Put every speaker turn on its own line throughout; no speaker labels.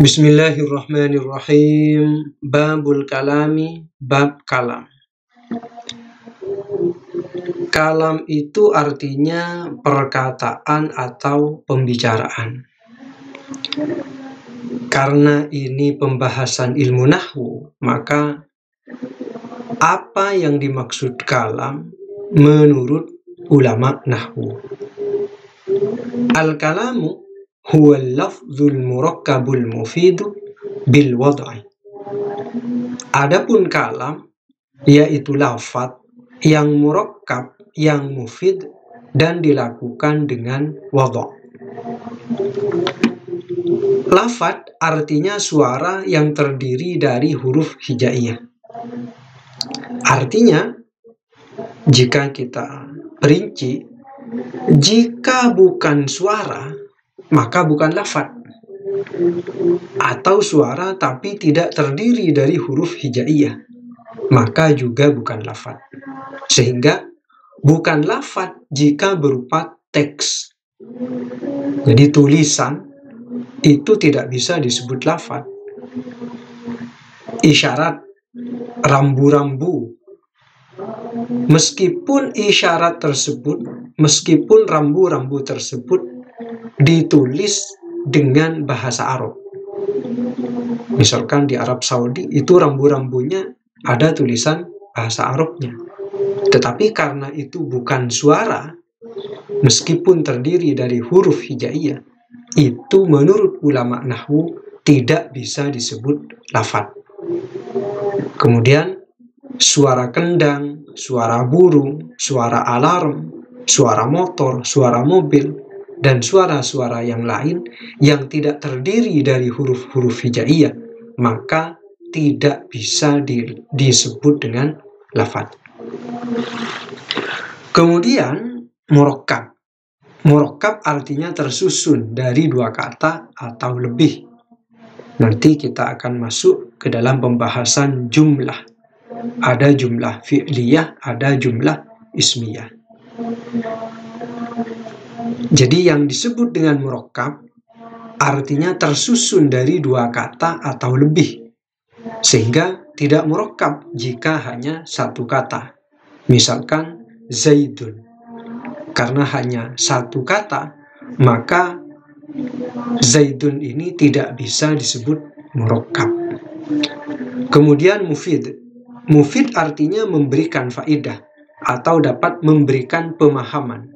Bismillahirrahmanirrahim. Babul kalami, bab kalam. Kalam itu artinya perkataan atau pembicaraan. Karena ini pembahasan ilmu nahwu, maka apa yang dimaksud kalam menurut ulama nahwu? Al-kalamu huwa al-lafzul murakkabul mufidu bil wad'i. Adapun kalam yaitu lafaz yang murakkab, yang mufid dan dilakukan dengan wadha'. Lafaz artinya suara yang terdiri dari huruf hijaiyah. Artinya, jika kita perinci, jika bukan suara, maka bukan lafaz. Atau suara tapi tidak terdiri dari huruf hijaiyah, maka juga bukan lafaz. Sehingga bukan lafaz jika berupa teks. Jadi tulisan itu tidak bisa disebut lafaz. Isyarat, rambu-rambu, meskipun isyarat tersebut, meskipun rambu-rambu tersebut ditulis dengan bahasa Arab. Misalkan di Arab Saudi itu rambu-rambunya ada tulisan bahasa Arabnya. Tetapi karena itu bukan suara, meskipun terdiri dari huruf hijaiyah, itu menurut ulama nahwu tidak bisa disebut lafaz. Kemudian suara kendang, suara burung, suara alarm, suara motor, suara mobil, dan suara-suara yang lain yang tidak terdiri dari huruf-huruf hijaiyah, maka tidak bisa disebut dengan lafaz. Kemudian murakkab. Murakkab artinya tersusun dari dua kata atau lebih. Nanti kita akan masuk ke dalam pembahasan jumlah. Ada jumlah fi'liyah, ada jumlah ismiyah. Jadi yang disebut dengan murakkab artinya tersusun dari dua kata atau lebih. Sehingga tidak murakkab jika hanya satu kata. Misalkan Zaidun. Karena hanya satu kata, maka Zaidun ini tidak bisa disebut murakkab. Kemudian mufid. Mufid artinya memberikan faedah atau dapat memberikan pemahaman.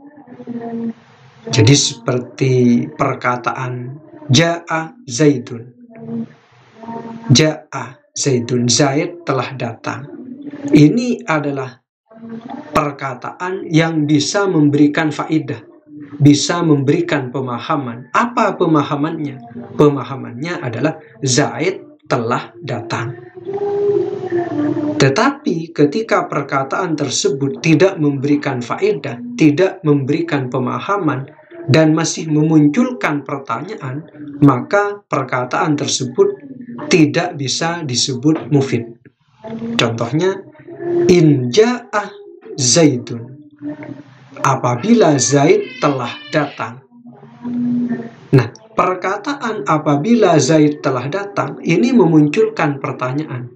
Jadi seperti perkataan Ja'a Zaidun. Ja'a Zaidun, Zaid telah datang. Ini adalah perkataan yang bisa memberikan faedah, bisa memberikan pemahaman. Apa pemahamannya? Pemahamannya adalah Zaid telah datang. Tetapi ketika perkataan tersebut tidak memberikan faedah, tidak memberikan pemahaman, dan masih memunculkan pertanyaan, maka perkataan tersebut tidak bisa disebut mufid. Contohnya, in ja'ah Zaidun. Apabila Zaid telah datang. Nah, perkataan apabila Zaid telah datang ini memunculkan pertanyaan.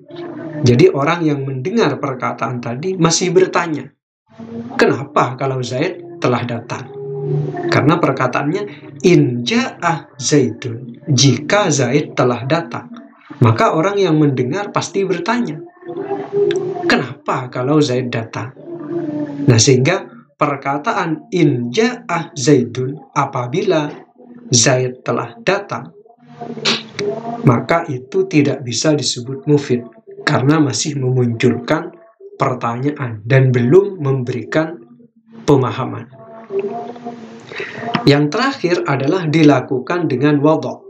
Jadi orang yang mendengar perkataan tadi masih bertanya, kenapa kalau Zaid telah datang? Karena perkataannya in ja'ah Zaidun, jika Zaid telah datang. Maka orang yang mendengar pasti bertanya, kenapa kalau Zaid datang? Nah, sehingga perkataan in ja'ah Zaidun, apabila Zaid telah datang, maka itu tidak bisa disebut mufid karena masih memunculkan pertanyaan dan belum memberikan pemahaman. Yang terakhir adalah dilakukan dengan wadha'.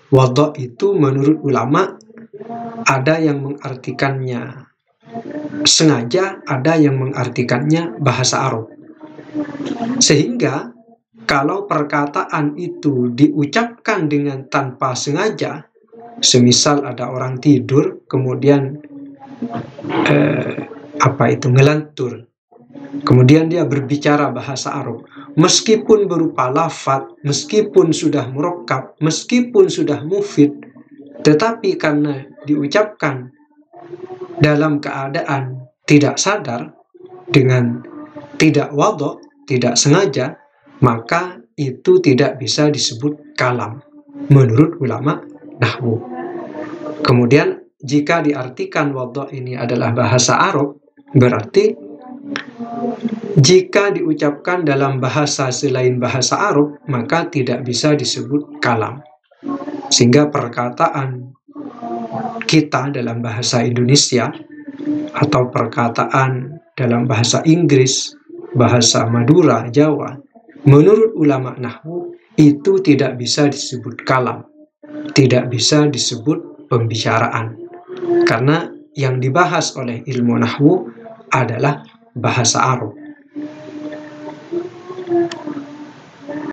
Wadha' itu menurut ulama ada yang mengartikannya sengaja, ada yang mengartikannya bahasa Arab. Sehingga kalau perkataan itu diucapkan dengan tanpa sengaja, semisal ada orang tidur kemudian ngelantur, kemudian dia berbicara bahasa Arab, meskipun berupa lafadz, meskipun sudah murokkab, meskipun sudah mufid, tetapi karena diucapkan dalam keadaan tidak sadar, dengan tidak wadhu, tidak sengaja, maka itu tidak bisa disebut kalam menurut ulama nahwu. Kemudian jika diartikan wadhu ini adalah bahasa Arab, berarti jika diucapkan dalam bahasa selain bahasa Arab, maka tidak bisa disebut kalam. Sehingga perkataan kita dalam bahasa Indonesia atau perkataan dalam bahasa Inggris, bahasa Madura, Jawa, menurut ulama nahwu itu tidak bisa disebut kalam, tidak bisa disebut pembicaraan, karena yang dibahas oleh ilmu nahwu adalah bahasa Arab.